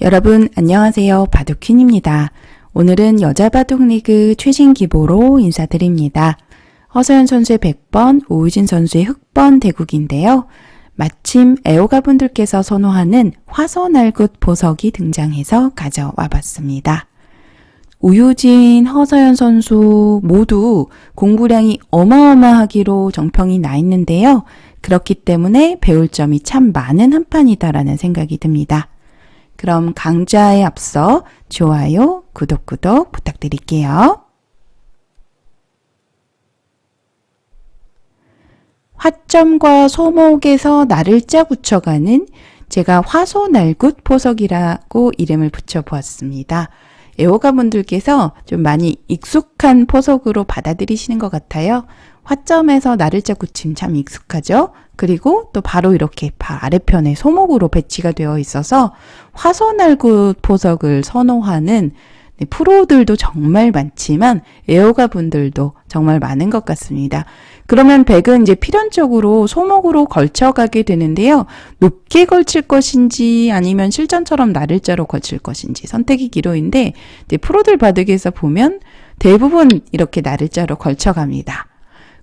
여러분 안녕하세요. 바둑퀸입니다. 오늘은 여자 바둑리그 최신 기보로 인사드립니다. 허서연 선수의 100번, 오유진 선수의 흑번 대국인데요. 마침 애호가분들께서 선호하는 화소날굿 보석이 등장해서 가져와 봤습니다. 오유진, 허서연 선수 모두 공부량이 어마어마하기로 정평이 나 있는데요. 그렇기 때문에 배울 점이 참 많은 한 판이다라는 생각이 듭니다. 그럼 강좌에 앞서 좋아요, 구독 부탁드릴게요. 화점과 소목에서 날을자 붙여가는 제가 화소날굿 포석이라고 이름을 붙여보았습니다. 애호가분들께서 좀 많이 익숙한 포석으로 받아들이시는 것 같아요. 화점에서 날을자 굳힘 참 익숙하죠? 그리고 또 바로 이렇게 아래편에 소목으로 배치가 되어 있어서 화소날굿 포석을 선호하는 프로들도 정말 많지만 애호가 분들도 정말 많은 것 같습니다. 그러면 백은 이제 필연적으로 소목으로 걸쳐가게 되는데요. 높게 걸칠 것인지 아니면 실전처럼 날을자로 걸칠 것인지 선택이 기로인데 이제 프로들 바둑에서 보면 대부분 이렇게 날을자로 걸쳐갑니다.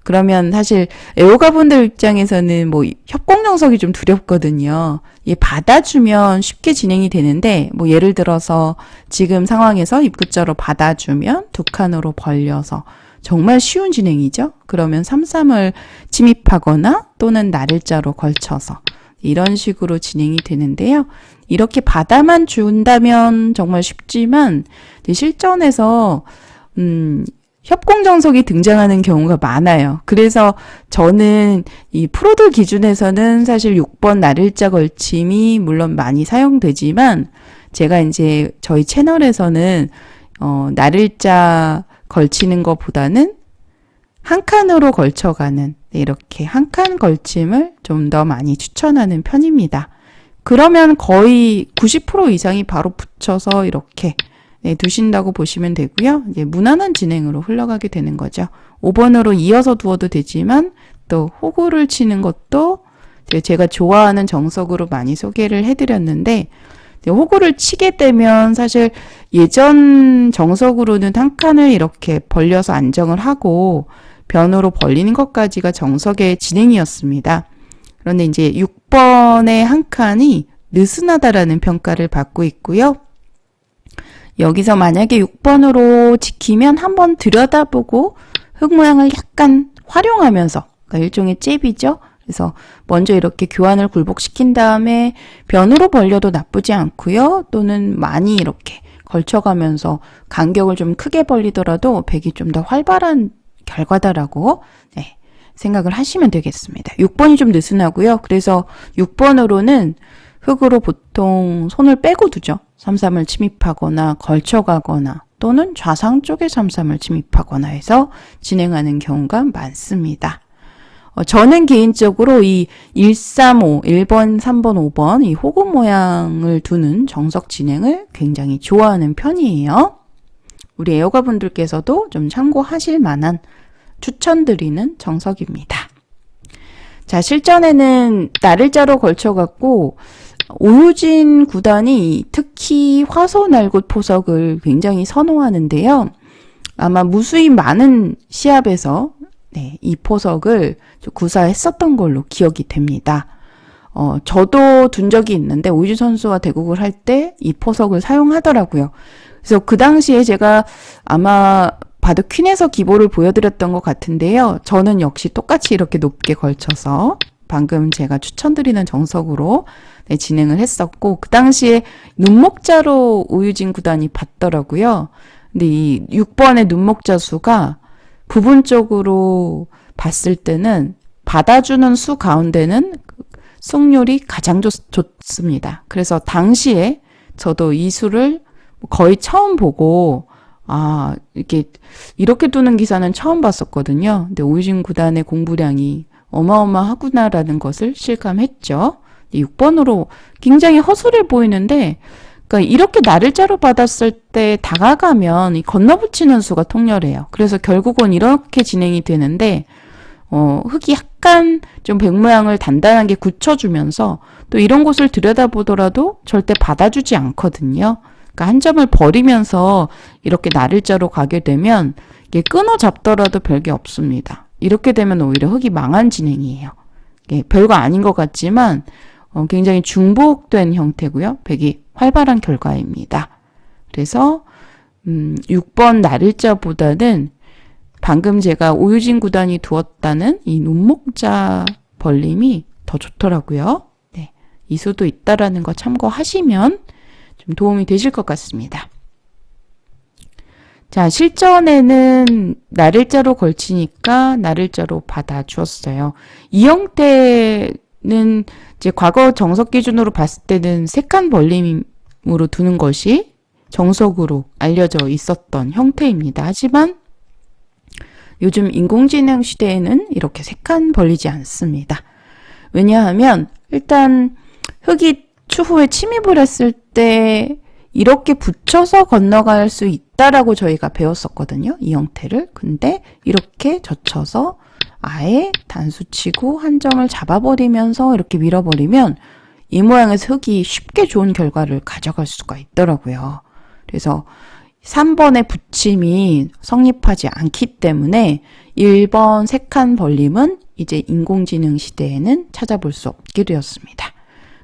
그러면 사실 애호가분들 입장에서는 뭐 협공정석이 좀 두렵거든요. 받아주면 쉽게 진행이 되는데 뭐 예를 들어서 지금 상황에서 입구자로 받아주면 두 칸으로 벌려서 정말 쉬운 진행이죠. 그러면 3-3을 침입하거나 또는 날을자로 걸쳐서 이런 식으로 진행이 되는데요. 이렇게 받아만 준다면 정말 쉽지만 실전에서 협공정석이 등장하는 경우가 많아요. 그래서 저는 이 프로들 기준에서는 사실 6번 날을자 걸침이 물론 많이 사용되지만 제가 이제 저희 채널에서는 날을자 걸치는 것보다는 한 칸으로 걸쳐가는 이렇게 한 칸 걸침을 좀 더 많이 추천하는 편입니다. 그러면 거의 90% 이상이 바로 붙여서 이렇게 두신다고 보시면 되고요. 이제 무난한 진행으로 흘러가게 되는 거죠. 5번으로 이어서 두어도 되지만 또 호구를 치는 것도 제가 좋아하는 정석으로 많이 소개를 해드렸는데 호구를 치게 되면 사실 예전 정석으로는 한 칸을 이렇게 벌려서 안정을 하고 변으로 벌리는 것까지가 정석의 진행이었습니다. 그런데 이제 6번의 한 칸이 느슨하다라는 평가를 받고 있고요. 여기서 만약에 6번으로 지키면 한번 들여다보고 흙 모양을 약간 활용하면서 그러니까 일종의 잽이죠. 그래서 먼저 이렇게 교환을 굴복시킨 다음에 변으로 벌려도 나쁘지 않고요. 또는 많이 이렇게 걸쳐가면서 간격을 좀 크게 벌리더라도 백이 좀 더 활발한 결과다라고 생각을 하시면 되겠습니다. 6번이 좀 느슨하고요. 그래서 6번으로는 흙으로 보통 손을 빼고 두죠. 3-3을 침입하거나 걸쳐가거나 또는 좌상 쪽에 3-3을 침입하거나 해서 진행하는 경우가 많습니다. 저는 개인적으로 이 1-3-5, 1번, 3번, 5번 이 호구 모양을 두는 정석 진행을 굉장히 좋아하는 편이에요. 우리 애호가분들께서도 좀 참고하실 만한 추천드리는 정석입니다. 자, 실전에는 날을자로 걸쳐갖고 오유진 구단이 특히 화소날굿 포석을 굉장히 선호하는데요. 아마 무수히 많은 시합에서 이 포석을 구사했었던 걸로 기억이 됩니다. 저도 둔 적이 있는데 오유진 선수와 대국을 할 때 이 포석을 사용하더라고요. 그래서 그 당시에 제가 아마 바둑퀸에서 기보를 보여드렸던 것 같은데요. 저는 역시 똑같이 이렇게 높게 걸쳐서 방금 제가 추천드리는 정석으로 진행을 했었고 그 당시에 눈목자로 오유진 구단이 봤더라고요. 근데 이 6번의 눈목자 수가 부분적으로 봤을 때는 받아주는 수 가운데는 승률이 가장 좋습니다. 그래서 당시에 저도 이 수를 거의 처음 보고 이렇게 두는 기사는 처음 봤었거든요. 근데 오유진 구단의 공부량이 어마어마하구나라는 것을 실감했죠. 6번으로 굉장히 허술해 보이는데 그러니까 이렇게 날을자로 받았을 때 다가가면 이 건너붙이는 수가 통렬해요. 그래서 결국은 이렇게 진행이 되는데 흙이 약간 좀 백 모양을 단단하게 굳혀주면서 또 이런 곳을 들여다보더라도 절대 받아주지 않거든요. 그러니까 한 점을 버리면서 이렇게 나를자로 가게 되면 이게 끊어 잡더라도 별게 없습니다. 이렇게 되면 오히려 흙이 망한 진행이에요. 별거 아닌 것 같지만 굉장히 중복된 형태고요. 백이 활발한 결과입니다. 그래서 6번 나를자보다는 방금 제가 오유진 구단이 두었다는 이 눈목자 벌림이 더 좋더라고요. 네, 이 수도 있다라는 거 참고하시면 좀 도움이 되실 것 같습니다. 자, 실전에는 나를자로 걸치니까 나를자로 받아주었어요. 이 형태는 이제 과거 정석 기준으로 봤을 때는 색간 벌림으로 두는 것이 정석으로 알려져 있었던 형태입니다. 하지만 요즘 인공지능 시대에는 이렇게 색간 벌리지 않습니다. 왜냐하면 일단 흙이 추후에 침입을 했을 때 이렇게 붙여서 건너갈 수 있다라고 저희가 배웠었거든요. 이 형태를. 근데 이렇게 젖혀서 아예 단수치고 한 점을 잡아버리면서 이렇게 밀어버리면 이 모양에서 흙이 쉽게 좋은 결과를 가져갈 수가 있더라고요. 그래서 3번의 붙임이 성립하지 않기 때문에 1번 색한 벌림은 이제 인공지능 시대에는 찾아볼 수 없게 되었습니다.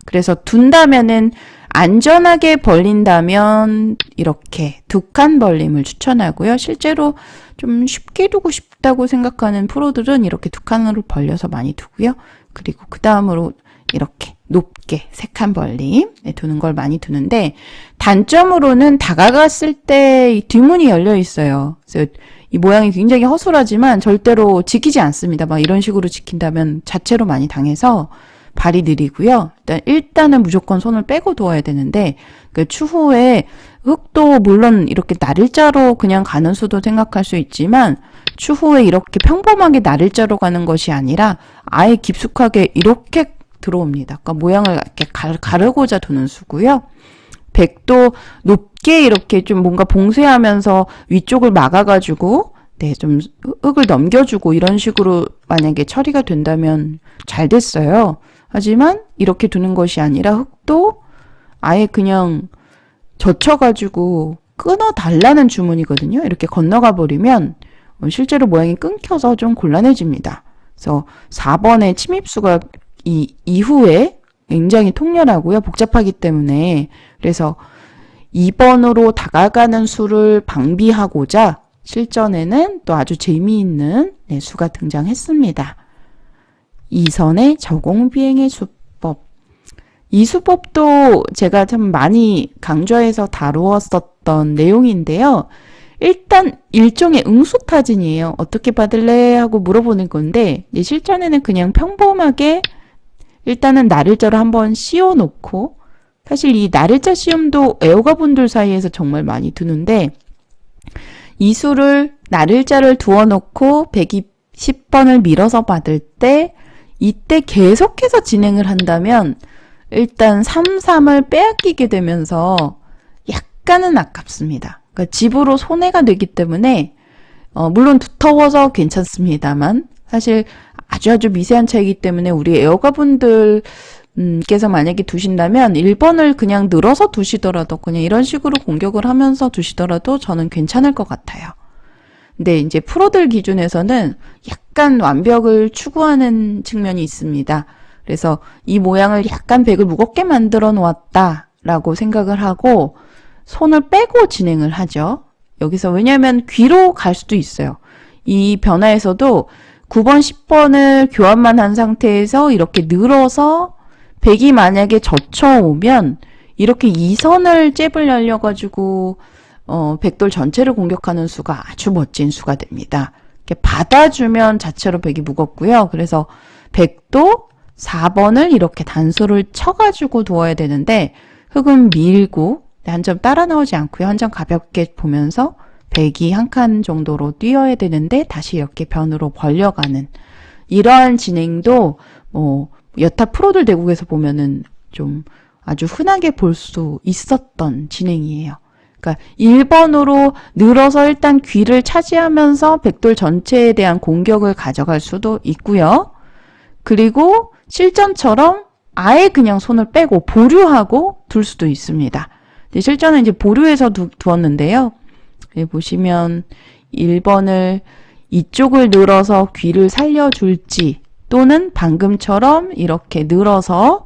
그래서 둔다면은 안전하게 벌린다면 이렇게 두 칸 벌림을 추천하고요. 실제로 좀 쉽게 두고 싶다고 생각하는 프로들은 이렇게 두 칸으로 벌려서 많이 두고요. 그리고 그 다음으로 이렇게 높게 세 칸 벌림 두는 걸 많이 두는데 단점으로는 다가갔을 때 이 뒷문이 열려 있어요. 그래서 이 모양이 굉장히 허술하지만 절대로 지키지 않습니다. 막 이런 식으로 지킨다면 자체로 많이 당해서 발이 느리고요. 일단은 무조건 손을 빼고 두어야 되는데 그 추후에 흙도 물론 이렇게 나를자로 그냥 가는 수도 생각할 수 있지만 추후에 이렇게 평범하게 나를자로 가는 것이 아니라 아예 깊숙하게 이렇게 들어옵니다. 그러니까 모양을 이렇게 가르고자 두는 수고요. 백도 높게 이렇게 좀 뭔가 봉쇄하면서 위쪽을 막아가지고 네, 좀 흙을 넘겨주고 이런 식으로 만약에 처리가 된다면 잘 됐어요. 하지만 이렇게 두는 것이 아니라 흙도 아예 그냥 젖혀가지고 끊어달라는 주문이거든요. 이렇게 건너가 버리면 실제로 모양이 끊겨서 좀 곤란해집니다. 그래서 4번의 침입수가 이 이후에 굉장히 통렬하고요. 복잡하기 때문에 그래서 2번으로 다가가는 수를 방비하고자 실전에는 또 아주 재미있는 수가 등장했습니다. 2선의 저공비행의 수법. 이 수법도 제가 참 많이 강조해서 다루었었던 내용인데요. 일단 일종의 응수타진이에요. 어떻게 받을래? 하고 물어보는 건데 실전에는 그냥 평범하게 일단은 나를자로 한번 씌워놓고 사실 이 나를자 시험도 애호가분들 사이에서 정말 많이 두는데 이 수를 나를자를 두어놓고 120번을 밀어서 받을 때 이때 계속해서 진행을 한다면 일단 3, 3을 빼앗기게 되면서 약간은 아깝습니다. 그러니까 집으로 손해가 되기 때문에 물론 두터워서 괜찮습니다만 사실 아주 미세한 차이기 때문에 우리 애호가분들 께서 만약에 두신다면 1번을 그냥 늘어서 두시더라도 그냥 이런 식으로 공격을 하면서 두시더라도 저는 괜찮을 것 같아요. 근데 이제 프로들 기준에서는 약간 완벽을 추구하는 측면이 있습니다. 그래서 이 모양을 약간 백을 무겁게 만들어 놓았다라고 생각을 하고 손을 빼고 진행을 하죠. 여기서 왜냐하면 귀로 갈 수도 있어요. 이 변화에서도 9번, 10번을 교환만 한 상태에서 이렇게 늘어서 백이 만약에 젖혀오면 이렇게 2선을 잽을 날려가지고 백돌 전체를 공격하는 수가 아주 멋진 수가 됩니다. 이렇게 받아주면 자체로 백이 무겁고요. 그래서 백도 4번을 이렇게 단수를 쳐가지고 두어야 되는데 흙은 밀고 한 점 따라 나오지 않고요. 한 점 가볍게 보면서 백이 한 칸 정도로 뛰어야 되는데 다시 이렇게 변으로 벌려가는 이러한 진행도 여타 프로들 대국에서 보면은 좀 아주 흔하게 볼 수 있었던 진행이에요. 그러니까 1번으로 늘어서 일단 귀를 차지하면서 백돌 전체에 대한 공격을 가져갈 수도 있고요. 그리고 실전처럼 아예 그냥 손을 빼고 보류하고 둘 수도 있습니다. 실전은 이제 보류해서 두었는데요. 보시면 1번을 이쪽을 늘어서 귀를 살려줄지 또는 방금처럼 이렇게 늘어서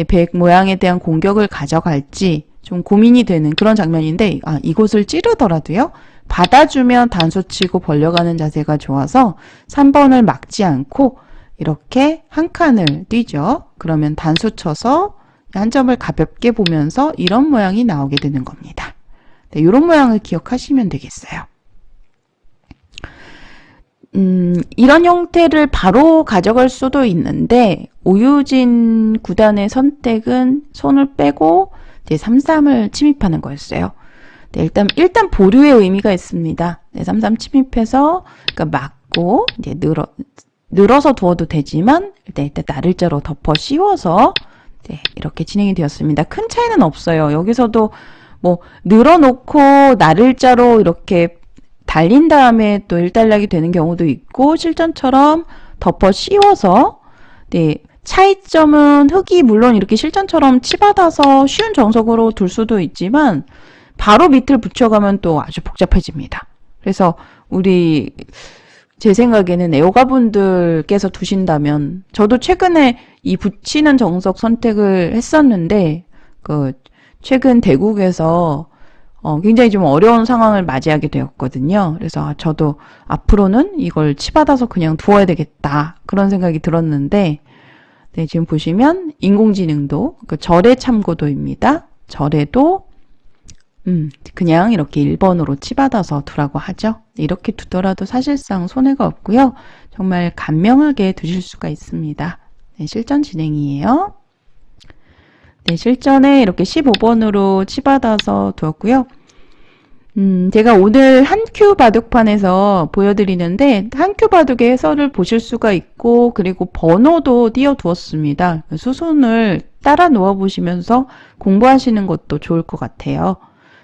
백 모양에 대한 공격을 가져갈지 좀 고민이 되는 그런 장면인데 이곳을 찌르더라도요. 받아주면 단수 치고 벌려가는 자세가 좋아서 3번을 막지 않고 이렇게 한 칸을 뛰죠. 그러면 단수 쳐서 한 점을 가볍게 보면서 이런 모양이 나오게 되는 겁니다. 네, 이런 모양을 기억하시면 되겠어요. 이런 형태를 바로 가져갈 수도 있는데 오유진 구단의 선택은 손을 빼고 이제 3-3을 침입하는 거였어요. 네, 일단 보류의 의미가 있습니다. 네, 3-3 침입해서 그러니까 막고 이제 늘어서 두어도 되지만 일단 나를자로 덮어 씌워서 네, 이렇게 진행이 되었습니다. 큰 차이는 없어요. 여기서도 뭐 늘어놓고 나를자로 이렇게 달린 다음에 또 일단락이 되는 경우도 있고 실전처럼 덮어 씌워서 네, 차이점은 흙이 물론 이렇게 실전처럼 치받아서 쉬운 정석으로 둘 수도 있지만 바로 밑을 붙여가면 또 아주 복잡해집니다. 그래서 제 생각에는 애호가분들께서 두신다면 저도 최근에 이 붙이는 정석 선택을 했었는데 최근 대국에서 굉장히 좀 어려운 상황을 맞이하게 되었거든요. 그래서 저도 앞으로는 이걸 치받아서 그냥 두어야 되겠다 그런 생각이 들었는데 네, 지금 보시면 인공지능도 절의 참고도입니다. 절에도 그냥 이렇게 1번으로 치받아서 두라고 하죠. 이렇게 두더라도 사실상 손해가 없고요. 정말 간명하게 두실 수가 있습니다. 네, 실전 진행이에요. 네, 실전에 이렇게 15번으로 치받아서 두었고요. 제가 오늘 한 큐 바둑판에서 보여드리는데 한 큐 바둑의 해설을 보실 수가 있고 그리고 번호도 띄워 두었습니다. 수순을 따라 놓아 보시면서 공부하시는 것도 좋을 것 같아요.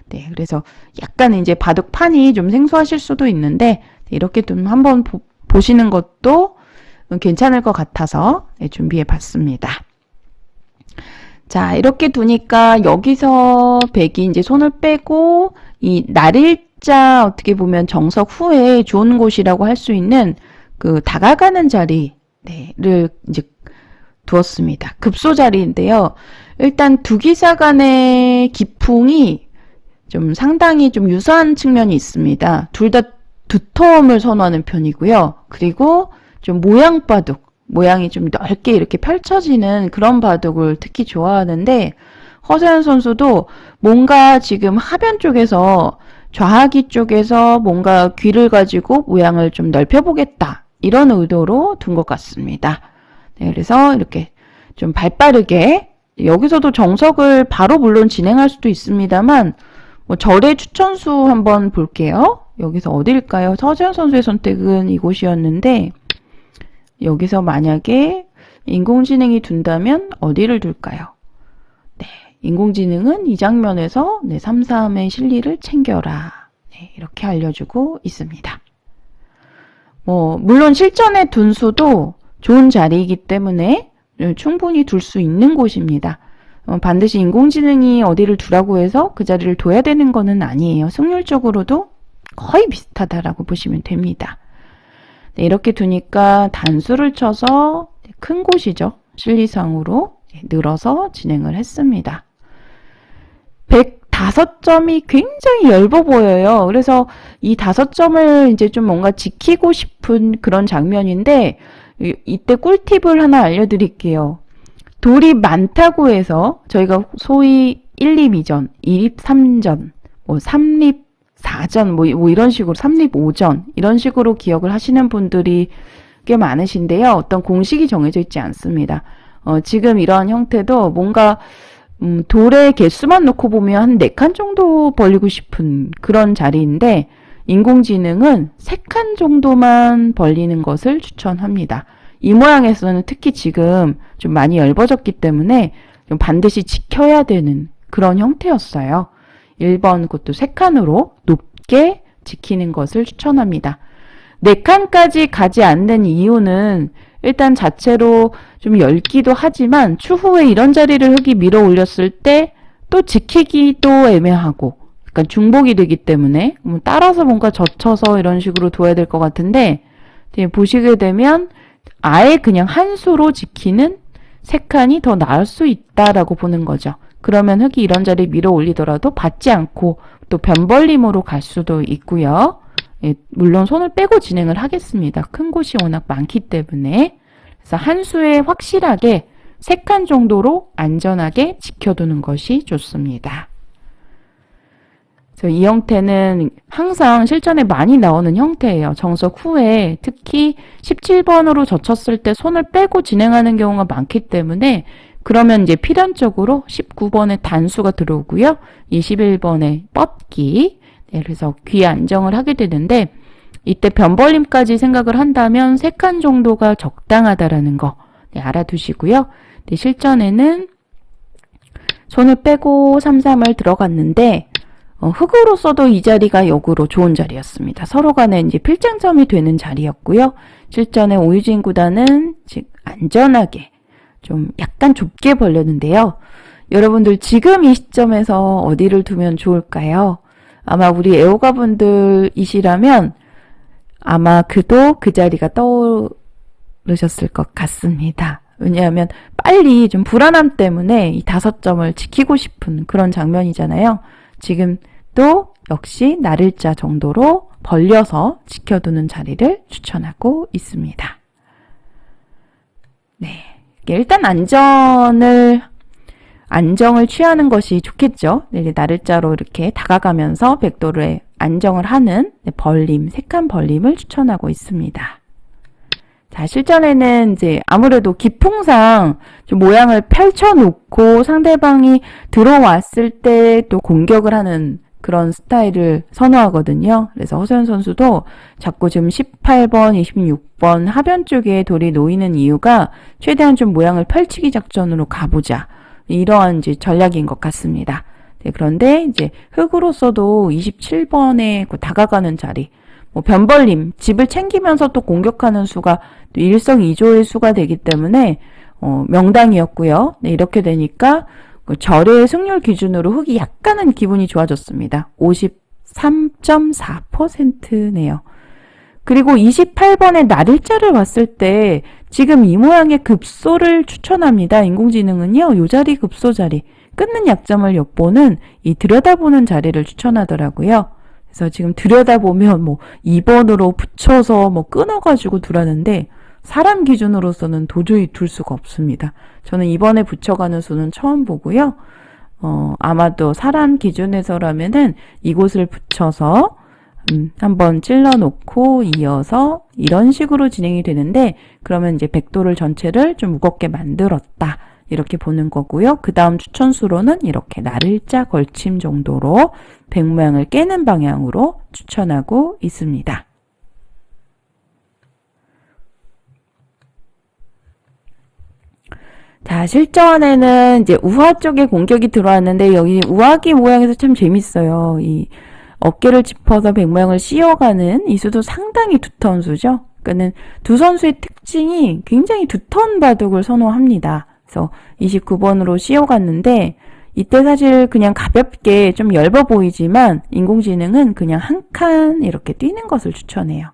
네, 그래서 약간 이제 바둑판이 좀 생소하실 수도 있는데 이렇게 좀 한번 보시는 것도 괜찮을 것 같아서 네, 준비해 봤습니다. 자, 이렇게 두니까 여기서 백이 이제 손을 빼고 이 날일자 어떻게 보면 정석 후에 좋은 곳이라고 할 수 있는 다가가는 자리를 이제 두었습니다. 급소 자리인데요. 일단 두 기사 간의 기풍이 좀 상당히 좀 유사한 측면이 있습니다. 둘 다 두터움을 선호하는 편이고요. 그리고 좀 모양이 좀 넓게 이렇게 펼쳐지는 그런 바둑을 특히 좋아하는데 허세현 선수도 뭔가 지금 하변 쪽에서 좌하기 쪽에서 뭔가 귀를 가지고 모양을 좀 넓혀보겠다 이런 의도로 둔 것 같습니다. 네, 그래서 이렇게 좀 발빠르게 여기서도 정석을 바로 물론 진행할 수도 있습니다만 절의 추천수 한번 볼게요. 여기서 어딜까요? 허세현 선수의 선택은 이곳이었는데 여기서 만약에 인공지능이 둔다면 어디를 둘까요? 네, 인공지능은 이 장면에서 3-3의 실리를 챙겨라. 네, 이렇게 알려주고 있습니다. 물론 실전에 둔 수도 좋은 자리이기 때문에 충분히 둘 수 있는 곳입니다. 반드시 인공지능이 어디를 두라고 해서 그 자리를 둬야 되는 것은 아니에요. 승률적으로도 거의 비슷하다라고 보시면 됩니다. 네, 이렇게 두니까 단수를 쳐서 큰 곳이죠. 실리상으로 늘어서 진행을 했습니다. 105점이 굉장히 엷어 보여요. 그래서 이 5점을 이제 좀 뭔가 지키고 싶은 그런 장면인데 이때 꿀팁을 하나 알려드릴게요. 돌이 많다고 해서 저희가 소위 1립 2전, 2립 3전, 3립 4전 이런 식으로 3립 5전 이런 식으로 기억을 하시는 분들이 꽤 많으신데요. 어떤 공식이 정해져 있지 않습니다. 지금 이런 형태도 뭔가 돌의 개수만 놓고 보면 한 4칸 정도 벌리고 싶은 그런 자리인데 인공지능은 3칸 정도만 벌리는 것을 추천합니다. 이 모양에서는 특히 지금 좀 많이 엷어졌기 때문에 좀 반드시 지켜야 되는 그런 형태였어요. 1번 그것도 3칸으로 높게 지키는 것을 추천합니다. 4칸까지 가지 않는 이유는 일단 자체로 좀 얇기도 하지만 추후에 이런 자리를 흙이 밀어 올렸을 때 또 지키기도 애매하고 약간 중복이 되기 때문에 따라서 뭔가 젖혀서 이런 식으로 둬야 될 것 같은데 보시게 되면 아예 그냥 한 수로 지키는 세 칸이 더 나을 수 있다라고 보는 거죠. 그러면 흙이 이런 자리에 밀어 올리더라도 받지 않고 또 변벌림으로 갈 수도 있고요. 예, 물론 손을 빼고 진행을 하겠습니다. 큰 곳이 워낙 많기 때문에. 그래서 한 수에 확실하게 3칸 정도로 안전하게 지켜두는 것이 좋습니다. 그래서 이 형태는 항상 실전에 많이 나오는 형태예요. 정석 후에 특히 17번으로 젖혔을 때 손을 빼고 진행하는 경우가 많기 때문에 그러면 이제 필연적으로 19번에 단수가 들어오고요. 21번에 뻗기. 네, 그래서 귀 안정을 하게 되는데 이때 변벌림까지 생각을 한다면 3칸 정도가 적당하다라는 거 네, 알아두시고요. 네, 실전에는 손을 빼고 3-3을 들어갔는데 흙으로서도 이 자리가 역으로 좋은 자리였습니다. 서로 간에 이제 필장점이 되는 자리였고요. 실전에 오유진 구단은 안전하게 좀 약간 좁게 벌렸는데요. 여러분들 지금 이 시점에서 어디를 두면 좋을까요? 아마 우리 애호가 분들이시라면 아마 그 자리가 떠오르셨을 것 같습니다. 왜냐하면 빨리 좀 불안함 때문에 이 5점을 지키고 싶은 그런 장면이잖아요. 지금 또 역시 나를자 정도로 벌려서 지켜두는 자리를 추천하고 있습니다. 네, 일단 안정을 취하는 것이 좋겠죠. 네, 나를자로 이렇게 다가가면서 백도를 안정을 하는 벌림, 3칸 벌림을 추천하고 있습니다. 자, 실전에는 이제 아무래도 기풍상 좀 모양을 펼쳐놓고 상대방이 들어왔을 때 또 공격을 하는 그런 스타일을 선호하거든요. 그래서 허소연 선수도 자꾸 지금 18번, 26번 하변 쪽에 돌이 놓이는 이유가 최대한 좀 모양을 펼치기 작전으로 가보자. 이러한 이제 전략인 것 같습니다. 네, 그런데 이제 흙으로서도 27번에 다가가는 자리, 변벌림, 집을 챙기면서 또 공격하는 수가 또 일석이조의 수가 되기 때문에 명당이었고요. 네, 이렇게 되니까 절의 승률 기준으로 흙이 약간은 기분이 좋아졌습니다. 53.4%네요. 그리고 28번에 나를자를 봤을 때 지금 이 모양의 급소를 추천합니다. 인공지능은요. 요 자리 급소 자리, 끊는 약점을 엿보는 이 들여다보는 자리를 추천하더라고요. 그래서 지금 들여다보면 2번으로 붙여서 끊어가지고 두라는데 사람 기준으로서는 도저히 둘 수가 없습니다. 저는 2번에 붙여가는 수는 처음 보고요. 아마도 사람 기준에서라면은 이곳을 붙여서 한번 찔러 놓고 이어서 이런 식으로 진행이 되는데 그러면 이제 백도를 전체를 좀 무겁게 만들었다. 이렇게 보는 거고요. 그 다음 추천수로는 이렇게 나를자 걸침 정도로 백 모양을 깨는 방향으로 추천하고 있습니다. 자, 실전에는 이제 우하 쪽에 공격이 들어왔는데 여기 우하기 모양에서 참 재밌어요. 이 어깨를 짚어서 백 모양을 씌워가는 이 수도 상당히 두터운 수죠. 그러니까는 두 선수의 특징이 굉장히 두터운 바둑을 선호합니다. 그래서 29번으로 씌워갔는데 이때 사실 그냥 가볍게 좀 얇아 보이지만 인공지능은 그냥 한 칸 이렇게 뛰는 것을 추천해요.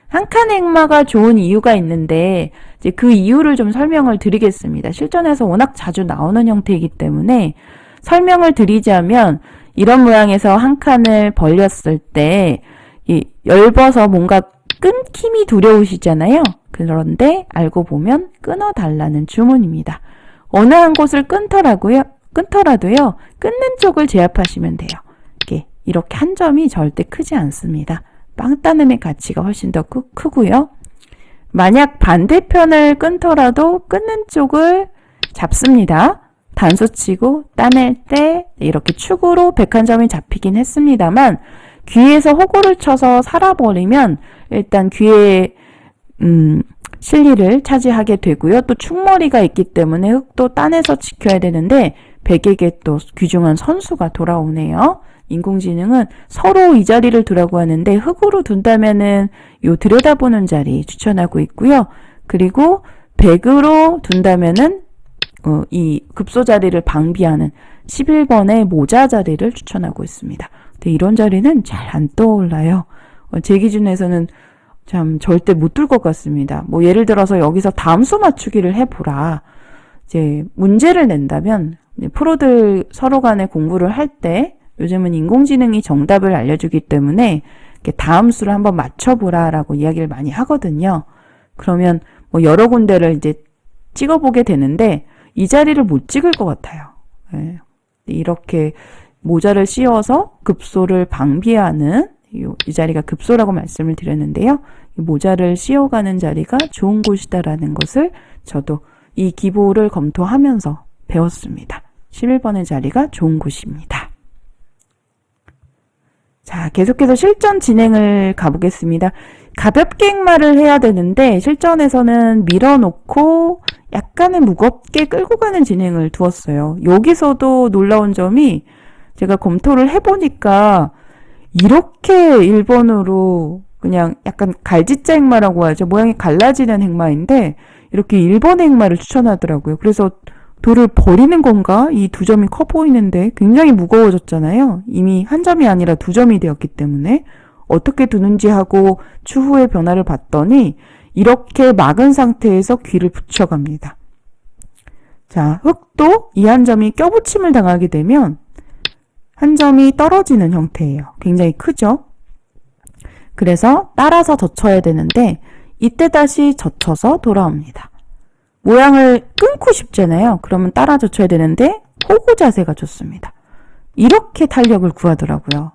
한 칸 액마가 좋은 이유가 있는데 이제 그 이유를 좀 설명을 드리겠습니다. 실전에서 워낙 자주 나오는 형태이기 때문에 설명을 드리자면 이런 모양에서 한 칸을 벌렸을 때 이 얇아서 뭔가 끊김이 두려우시잖아요. 그런데 알고 보면 끊어달라는 주문입니다. 어느 한 곳을 끊더라도요, 끊는 쪽을 제압하시면 돼요. 이렇게 한 점이 절대 크지 않습니다. 빵 따눔의 가치가 훨씬 더 크고요. 만약 반대편을 끊더라도 끊는 쪽을 잡습니다. 단수치고 따낼 때 이렇게 축으로 101점이 잡히긴 했습니다만 귀에서 호구를 쳐서 살아버리면 일단 귀에 실리를 차지하게 되고요. 또 축머리가 있기 때문에 흙도 따내서 지켜야 되는데 백에게 또 귀중한 선수가 돌아오네요. 인공지능은 서로 이 자리를 두라고 하는데 흙으로 둔다면은 요 들여다보는 자리 추천하고 있고요. 그리고 100으로 둔다면은 이 급소 자리를 방비하는 11번의 모자 자리를 추천하고 있습니다. 근데 이런 자리는 잘 안 떠올라요. 제 기준에서는 참 절대 못 들 것 같습니다. 뭐 예를 들어서 여기서 다음수 맞추기를 해보라. 이제 문제를 낸다면 프로들 서로 간에 공부를 할 때 요즘은 인공지능이 정답을 알려주기 때문에 이렇게 다음수를 한번 맞춰보라라고 이야기를 많이 하거든요. 그러면 뭐 여러 군데를 이제 찍어보게 되는데 이 자리를 못 찍을 것 같아요. 네. 이렇게 모자를 씌워서 급소를 방비하는 이 자리가 급소라고 말씀을 드렸는데요. 이 모자를 씌워가는 자리가 좋은 곳이다라는 것을 저도 이 기보를 검토하면서 배웠습니다. 11번의 자리가 좋은 곳입니다. 자, 계속해서 실전 진행을 가보겠습니다. 가볍게 행마를 해야 되는데 실전에서는 밀어놓고 약간은 무겁게 끌고 가는 진행을 두었어요. 여기서도 놀라운 점이 제가 검토를 해보니까 이렇게 1번으로 그냥 약간 갈짓자 행마라고 하죠. 모양이 갈라지는 행마인데 이렇게 1번의 행마를 추천하더라고요. 그래서 돌을 버리는 건가? 이 두 점이 커 보이는데 굉장히 무거워졌잖아요. 이미 한 점이 아니라 두 점이 되었기 때문에 어떻게 두는지 하고 추후에 변화를 봤더니 이렇게 막은 상태에서 귀를 붙여갑니다. 자, 흙도 이 한 점이 껴붙임을 당하게 되면 한 점이 떨어지는 형태예요. 굉장히 크죠? 그래서 따라서 젖혀야 되는데 이때 다시 젖혀서 돌아옵니다. 모양을 끊고 싶잖아요. 그러면 따라 젖혀야 되는데 호구 자세가 좋습니다. 이렇게 탄력을 구하더라고요.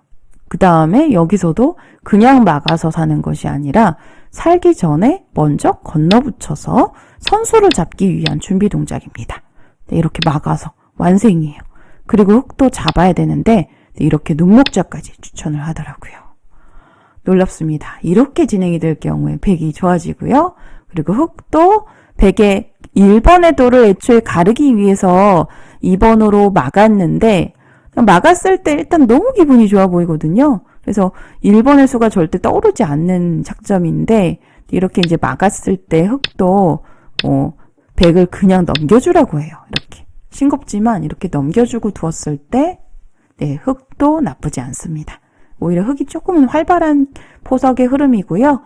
그 다음에 여기서도 그냥 막아서 사는 것이 아니라 살기 전에 먼저 건너붙여서 선수를 잡기 위한 준비 동작입니다. 네, 이렇게 막아서 완승이에요. 그리고 흙도 잡아야 되는데 이렇게 눈목자까지 추천을 하더라고요. 놀랍습니다. 이렇게 진행이 될 경우에 100이 좋아지고요. 그리고 흙도 100의 1번의 돌을 애초에 가르기 위해서 2번으로 막았는데 막았을 때 일단 너무 기분이 좋아 보이거든요. 그래서 1번의 수가 절대 떠오르지 않는 작점인데 이렇게 이제 막았을 때 흙도 100을 그냥 넘겨주라고 해요. 이렇게 싱겁지만 이렇게 넘겨주고 두었을 때 네, 흙도 나쁘지 않습니다. 오히려 흙이 조금은 활발한 포석의 흐름이고요.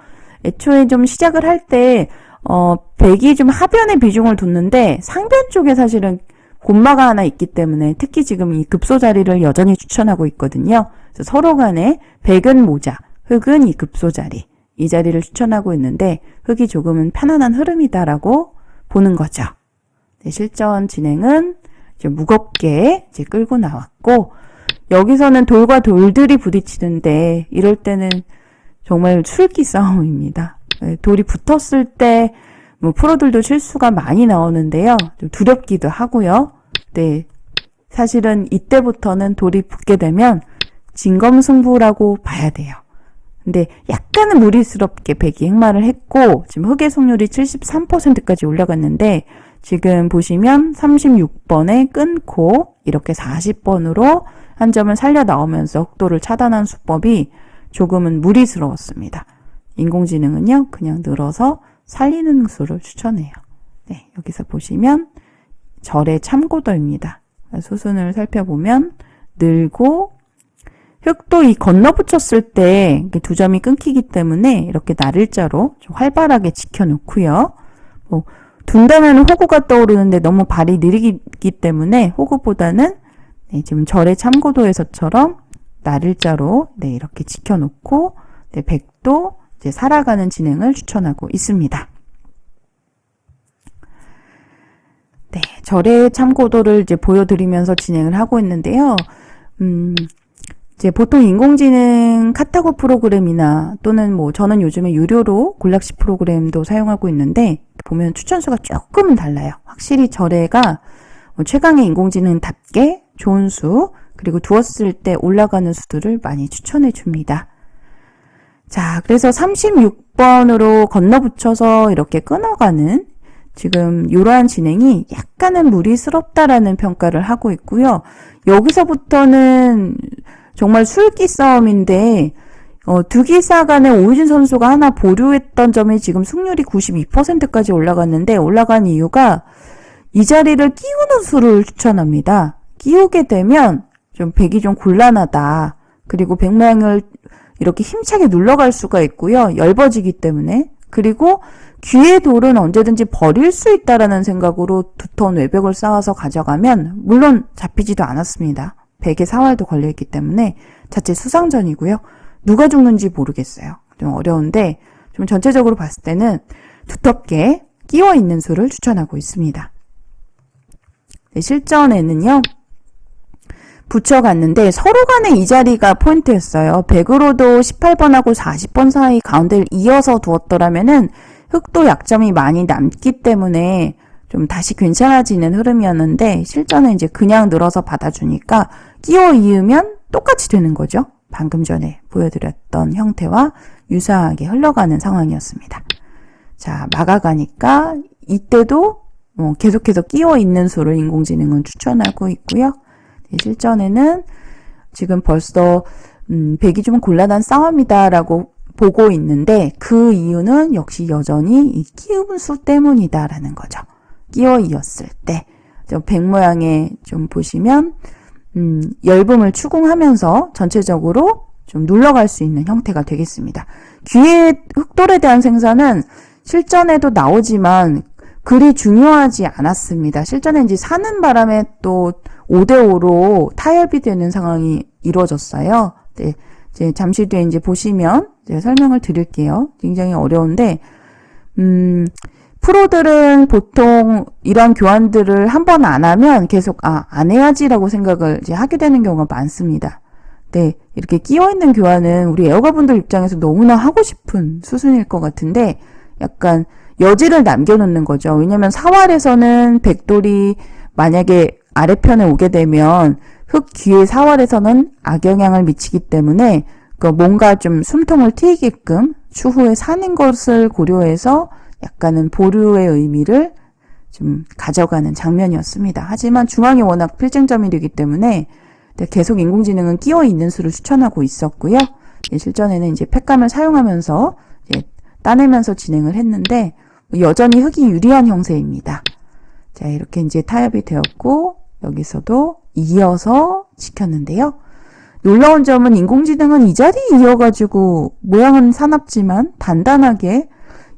애초에 좀 시작을 할 때 100이 좀 하변의 비중을 뒀는데 상변 쪽에 사실은 곤마가 하나 있기 때문에 특히 지금 이 급소 자리를 여전히 추천하고 있거든요. 그래서 서로 간에 100은 모자, 흙은 이 급소 자리, 이 자리를 추천하고 있는데 흙이 조금은 편안한 흐름이다라고 보는 거죠. 네, 실전 진행은 이제 무겁게 이제 끌고 나왔고 여기서는 돌과 돌들이 부딪히는데 이럴 때는 정말 술기 싸움입니다. 네, 돌이 붙었을 때 뭐 프로들도 실수가 많이 나오는데요. 좀 두렵기도 하고요. 네, 사실은 이때부터는 돌이 붙게 되면 진검승부라고 봐야 돼요. 근데 약간은 무리스럽게 100이 행마를 했고 지금 흙의 속률이 73%까지 올라갔는데 지금 보시면 36번에 끊고 이렇게 40번으로 한 점을 살려 나오면서 흙돌을 차단한 수법이 조금은 무리스러웠습니다. 인공지능은요, 그냥 늘어서 살리는 수를 추천해요. 네, 여기서 보시면 절의 참고도입니다. 수순을 살펴보면 늘고 흙도 이 건너붙였을 때 두 점이 끊기기 때문에 이렇게 나를자로 좀 활발하게 지켜놓고요. 둔다면 호구가 떠오르는데 너무 발이 느리기 때문에 호구보다는 네, 지금 절의 참고도에서처럼 나를자로 네, 이렇게 지켜놓고 네, 100도 이제 살아가는 진행을 추천하고 있습니다. 네, 절의 참고도를 이제 보여드리면서 진행을 하고 있는데요. 이제 보통 인공지능 카타고 프로그램이나 또는 뭐 저는 요즘에 유료로 골락시 프로그램도 사용하고 있는데 보면 추천수가 조금은 달라요. 확실히 절에가 최강의 인공지능답게 좋은 수 그리고 두었을 때 올라가는 수들을 많이 추천해 줍니다. 자, 그래서 36번으로 건너붙여서 이렇게 끊어가는 지금 이러한 진행이 약간은 무리스럽다라는 평가를 하고 있고요. 여기서부터는 정말 술기 싸움인데 두 기사 간에 오유진 선수가 하나 보류했던 점이 지금 승률이 92%까지 올라갔는데, 올라간 이유가 이 자리를 끼우는 수를 추천합니다. 끼우게 되면 좀 백이 좀 곤란하다. 그리고 백 모양을 이렇게 힘차게 눌러갈 수가 있고요. 얇아지기 때문에. 그리고 귀의 돌은 언제든지 버릴 수 있다라는 생각으로 두터운 외벽을 쌓아서 가져가면 물론 잡히지도 않았습니다. 백의 사활도 걸려있기 때문에 자체 수상전이고요. 누가 죽는지 모르겠어요. 좀 어려운데 좀 전체적으로 봤을 때는 두텁게 끼워 있는 수를 추천하고 있습니다. 네, 실전에는요. 붙여갔는데 서로 간에 이 자리가 포인트였어요. 100으로도 18번하고 40번 사이 가운데를 이어서 두었더라면은 흑도 약점이 많이 남기 때문에 좀 다시 괜찮아지는 흐름이었는데 실전에 이제 그냥 늘어서 받아주니까 끼워 이으면 똑같이 되는 거죠. 방금 전에 보여드렸던 형태와 유사하게 흘러가는 상황이었습니다. 자, 막아가니까 이때도 계속해서 끼워 있는 수를 인공지능은 추천하고 있고요. 실전에는 지금 벌써 백이 좀 곤란한 싸움이다라고 보고 있는데 그 이유는 역시 여전히 이 끼움 수 때문이다라는 거죠. 끼워 이었을 때 백 모양에 좀 보시면 엷음을 추궁하면서 전체적으로 좀 눌러갈 수 있는 형태가 되겠습니다. 귀의 흑돌에 대한 생산은 실전에도 나오지만 그리 중요하지 않았습니다. 실전에 이제 사는 바람에 또 5대5로 타협이 되는 상황이 이루어졌어요. 네, 이제 잠시 뒤에 이제 보시면 제가 설명을 드릴게요. 굉장히 어려운데, 프로들은 보통 이런 교환들을 한 번 안 하면 계속, 안 해야지라고 생각을 이제 하게 되는 경우가 많습니다. 네, 이렇게 끼어있는 교환은 우리 애호가분들 입장에서 너무나 하고 싶은 수순일 것 같은데, 약간 여지를 남겨놓는 거죠. 왜냐면 사활에서는 백돌이 만약에 아래편에 오게 되면 흑 귀의 사활에서는 악영향을 미치기 때문에 뭔가 좀 숨통을 트이게끔 추후에 사는 것을 고려해서 약간은 보류의 의미를 좀 가져가는 장면이었습니다. 하지만 중앙이 워낙 필쟁점이 되기 때문에 계속 인공지능은 끼어 있는 수를 추천하고 있었고요. 실전에는 이제 팩감을 사용하면서 따내면서 진행을 했는데 여전히 흑이 유리한 형세입니다. 자, 이렇게 이제 타협이 되었고 여기서도 이어서 지켰는데요. 놀라운 점은 인공지능은 이 자리에 이어가지고 모양은 사납지만 단단하게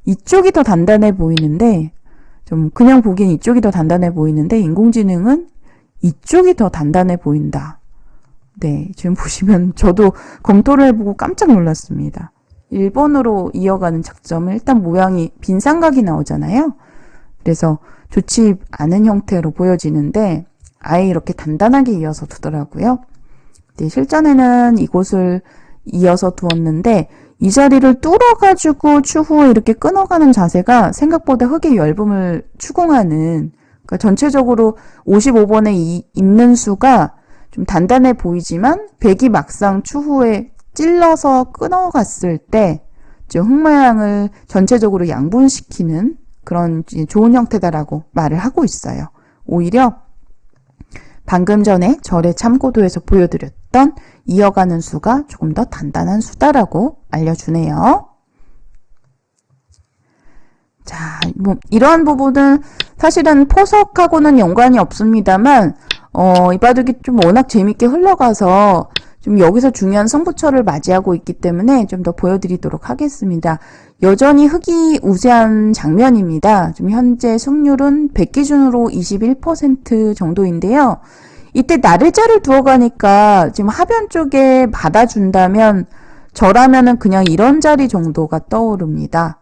이쪽이 더 단단해 보이는데 좀 그냥 보기엔 이쪽이 더 단단해 보이는데 인공지능은 이쪽이 더 단단해 보인다. 네, 지금 보시면 저도 검토를 해보고 깜짝 놀랐습니다. 1번으로 이어가는 작점은 일단 모양이 빈삼각이 나오잖아요. 그래서 좋지 않은 형태로 보여지는데 아예 이렇게 단단하게 이어서 두더라고요. 네, 실전에는 이곳을 이어서 두었는데 이 자리를 뚫어가지고 추후에 이렇게 끊어가는 자세가 생각보다 흑의 엷음을 추궁하는, 그러니까 전체적으로 55번에 입는 수가 좀 단단해 보이지만 백이 막상 추후에 찔러서 끊어갔을 때 흑 모양을 전체적으로 양분시키는 그런 좋은 형태다라고 말을 하고 있어요. 오히려 방금 전에 절의 참고도에서 보여드렸던 이어가는 수가 조금 더 단단한 수다라고 알려주네요. 자, 이러한 부분은 사실은 포석하고는 연관이 없습니다만 이 바둑이 좀 워낙 재밌게 흘러가서 좀 여기서 중요한 승부처를 맞이하고 있기 때문에 좀 더 보여드리도록 하겠습니다. 여전히 흑이 우세한 장면입니다. 좀 현재 승률은 100 기준으로 21% 정도인데요. 이때 나래자를 두어가니까 지금 하변 쪽에 받아준다면 저라면은 그냥 이런 자리 정도가 떠오릅니다.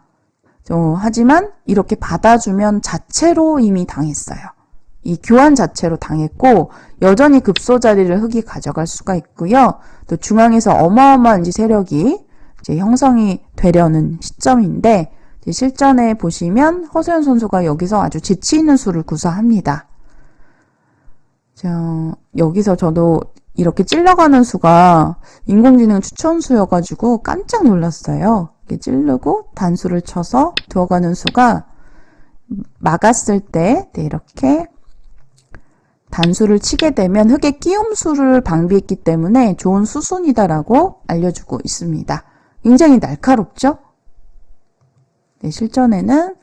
하지만 이렇게 받아주면 자체로 이미 당했어요. 이 교환 자체로 당했고 여전히 급소 자리를 흑이 가져갈 수가 있고요. 또 중앙에서 어마어마한 세력이 이제 형성이 되려는 시점인데 실전에 보시면 허소연 선수가 여기서 아주 재치 있는 수를 구사합니다. 여기서 저도 이렇게 찔러가는 수가 인공지능 추천수여가지고 깜짝 놀랐어요. 이렇게 찌르고 단수를 쳐서 두어가는 수가 막았을 때 이렇게 단수를 치게 되면 흑의 끼움수를 방비했기 때문에 좋은 수순이다라고 알려주고 있습니다. 굉장히 날카롭죠? 네, 실전에는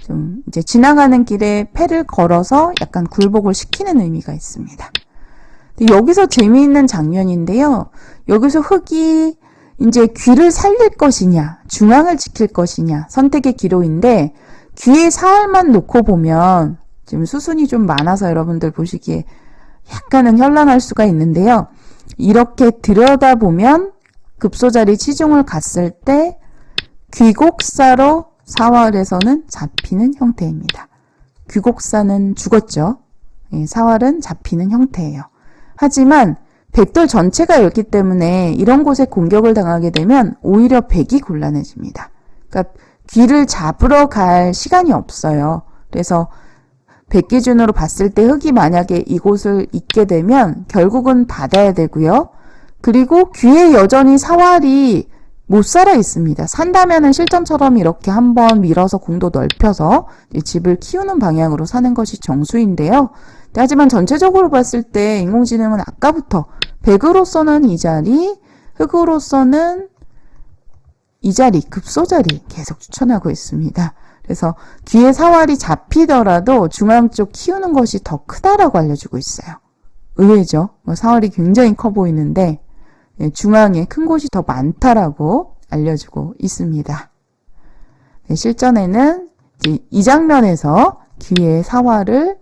좀 이제 지나가는 길에 패를 걸어서 약간 굴복을 시키는 의미가 있습니다. 여기서 재미있는 장면인데요. 여기서 흑이 이제 귀를 살릴 것이냐, 중앙을 지킬 것이냐 선택의 기로인데 귀에 사활만 놓고 보면 지금 수순이 좀 많아서 여러분들 보시기에 약간은 현란할 수가 있는데요. 이렇게 들여다보면 급소자리 치중을 갔을 때 귀곡사로 사활에서는 잡히는 형태입니다. 귀곡사는 죽었죠. 사활은 잡히는 형태예요. 하지만 백돌 전체가 였기 때문에 이런 곳에 공격을 당하게 되면 오히려 백이 곤란해집니다. 그러니까 귀를 잡으러 갈 시간이 없어요. 그래서 백 기준으로 봤을 때 흑이 만약에 이곳을 잇게 되면 결국은 받아야 되고요. 그리고 귀에 여전히 사활이 못 살아 있습니다. 산다면은 실전처럼 이렇게 한번 밀어서 공도 넓혀서 집을 키우는 방향으로 사는 것이 정수인데요. 하지만 전체적으로 봤을 때 인공지능은 아까부터 백으로서는 이 자리, 흑으로서는 이 자리, 급소자리 계속 추천하고 있습니다. 그래서 귀에 사활이 잡히더라도 중앙 쪽 키우는 것이 더 크다라고 알려주고 있어요. 의외죠? 사활이 굉장히 커 보이는데 중앙에 큰 곳이 더 많다라고 알려주고 있습니다. 실전에는 이 장면에서 귀에 사활을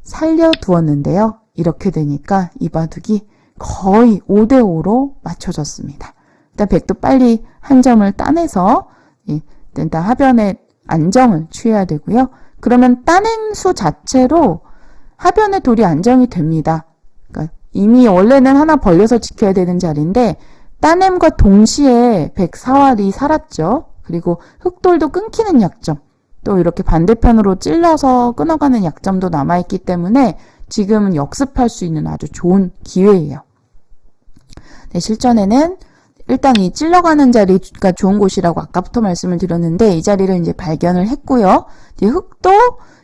살려두었는데요. 이렇게 되니까 이 바둑이 거의 5대5로 맞춰졌습니다. 일단 백도 빨리 한 점을 따내서 일단 하변에 안정을 취해야 되고요. 그러면 따낸 수 자체로 하변의 돌이 안정이 됩니다. 그러니까 이미 원래는 하나 벌려서 지켜야 되는 자리인데 따냄과 동시에 백 사활이 살았죠. 그리고 흑돌도 끊기는 약점, 또 이렇게 반대편으로 찔러서 끊어가는 약점도 남아있기 때문에 지금은 역습할 수 있는 아주 좋은 기회예요. 네, 실전에는 일단 이 찔러가는 자리가 좋은 곳이라고 아까부터 말씀을 드렸는데 이 자리를 이제 발견을 했고요. 이제 흑도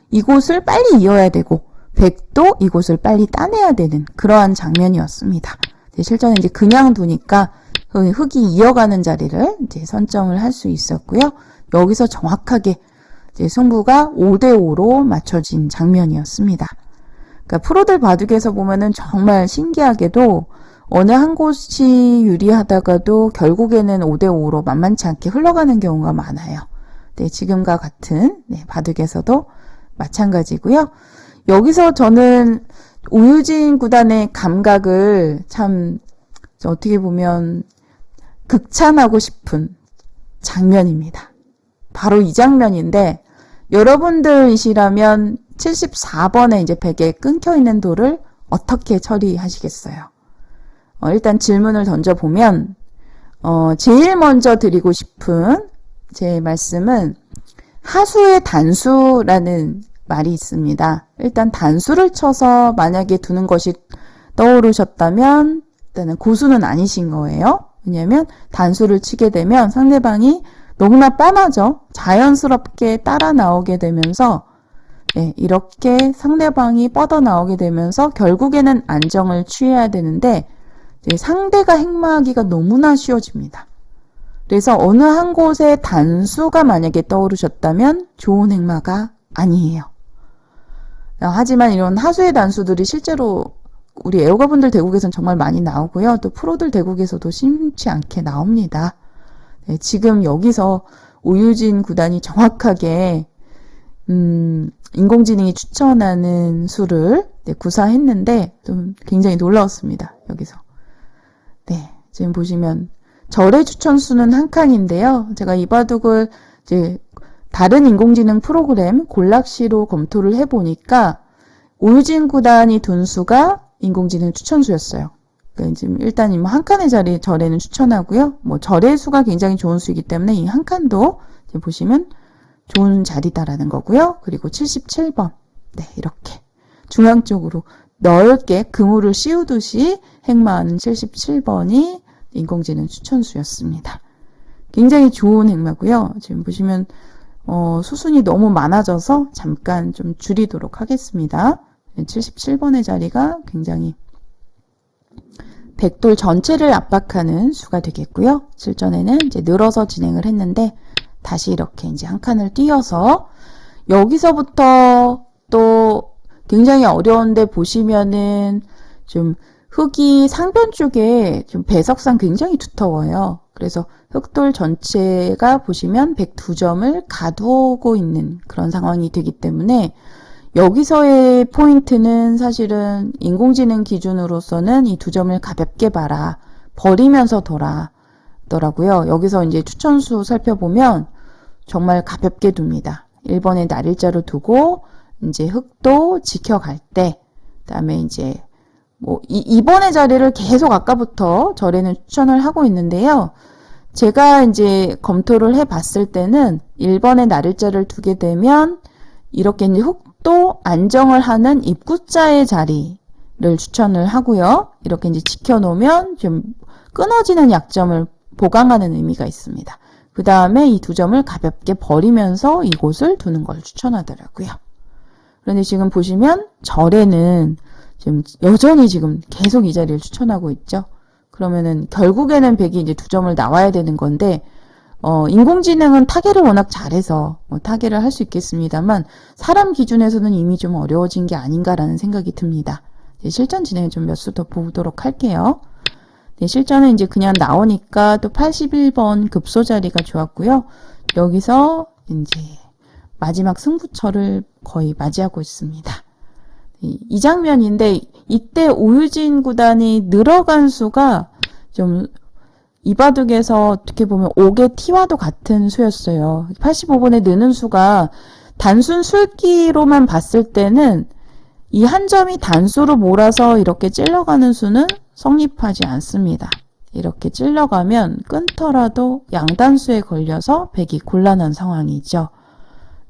이곳을 빨리 이어야 되고 백도 이곳을 빨리 따내야 되는 그러한 장면이었습니다. 네, 실전에 이제 그냥 두니까 흑이 이어가는 자리를 이제 선점을 할 수 있었고요. 여기서 정확하게 이제 승부가 5대5로 맞춰진 장면이었습니다. 그러니까 프로들 바둑에서 보면은 정말 신기하게도 어느 한 곳이 유리하다가도 결국에는 5대5로 만만치 않게 흘러가는 경우가 많아요. 네, 지금과 같은 바둑에서도 마찬가지고요. 여기서 저는 오유진 구단의 감각을 참 어떻게 보면 극찬하고 싶은 장면입니다. 바로 이 장면인데 여러분들이시라면 74번에 이제 백에 끊겨있는 돌을 어떻게 처리하시겠어요? 일단 질문을 던져보면 제일 먼저 드리고 싶은 제 말씀은 하수의 단수라는 말이 있습니다. 일단 단수를 쳐서 만약에 두는 것이 떠오르셨다면 일단은 고수는 아니신 거예요. 왜냐하면 단수를 치게 되면 상대방이 너무나 뻔하죠. 자연스럽게 따라 나오게 되면서 이렇게 상대방이 뻗어 나오게 되면서 결국에는 안정을 취해야 되는데 상대가 행마하기가 너무나 쉬워집니다. 그래서 어느 한 곳에 단수가 만약에 떠오르셨다면 좋은 행마가 아니에요. 하지만 이런 하수의 단수들이 실제로 우리 애호가분들 대국에서는 정말 많이 나오고요. 또 프로들 대국에서도 심치 않게 나옵니다. 네, 지금 여기서 오유진 구단이 정확하게 인공지능이 추천하는 수를 구사했는데 좀 굉장히 놀라웠습니다. 여기서. 네, 지금 보시면 절의 추천수는 한 칸인데요. 제가 이 바둑을 이제 다른 인공지능 프로그램 골락시로 검토를 해보니까 오유진 구단이 둔 수가 인공지능 추천수였어요. 그러니까 지금 일단 한 칸의 자리 절에는 추천하고요. 절의 수가 굉장히 좋은 수이기 때문에 이 한 칸도 이제 보시면 좋은 자리다라는 거고요. 그리고 77번. 네, 이렇게 중앙 쪽으로 넓게 그물을 씌우듯이 행마하는 77번이 인공지능 추천수였습니다. 굉장히 좋은 행마고요. 지금 보시면 수순이 너무 많아져서 잠깐 좀 줄이도록 하겠습니다. 77번의 자리가 굉장히 백돌 전체를 압박하는 수가 되겠고요. 실전에는 이제 늘어서 진행을 했는데 다시 이렇게 이제 한 칸을 띄어서 여기서부터 또 굉장히 어려운데 보시면은 좀 흙이 상변 쪽에 좀 배석상 굉장히 두터워요. 그래서 흙돌 전체가 보시면 102점을 가두고 있는 그런 상황이 되기 때문에 여기서의 포인트는 사실은 인공지능 기준으로서는 이 2점을 가볍게 봐라. 버리면서 둬라더라고요. 여기서 이제 추천수 살펴보면 정말 가볍게 둡니다. 1번에 날일자로 두고 이제 흙도 지켜갈 때 그다음에 이제 뭐 2번의 자리를 계속 아까부터 절에는 추천을 하고 있는데요. 제가 이제 검토를 해 봤을 때는 1번에 날일자를 두게 되면 이렇게 이제 흙도 안정을 하는 입구자의 자리를 추천을 하고요. 이렇게 이제 지켜놓으면 좀 끊어지는 약점을 보강하는 의미가 있습니다. 그 다음에 이 2점을 가볍게 버리면서 이곳을 두는 걸 추천하더라고요. 그런데 지금 보시면 절에는 지금 여전히 지금 계속 이 자리를 추천하고 있죠. 그러면은 결국에는 백이 이제 2점을 나와야 되는 건데 인공지능은 타개를 워낙 잘해서 타개를 할 수 있겠습니다만 사람 기준에서는 이미 좀 어려워진 게 아닌가라는 생각이 듭니다. 실전 진행 좀 몇 수 더 보도록 할게요. 네, 실전은 이제 그냥 나오니까 또 81번 급소 자리가 좋았고요. 여기서 이제 마지막 승부처를 거의 맞이하고 있습니다. 이 장면인데 이때 오유진 구단이 늘어간 수가 좀 이바둑에서 어떻게 보면 5개 T와도 같은 수였어요. 85번에 느는 수가 단순 술기로만 봤을 때는 이 한 점이 단수로 몰아서 이렇게 찔러가는 수는 성립하지 않습니다. 이렇게 찔러가면 끊더라도 양단수에 걸려서 백이 곤란한 상황이죠.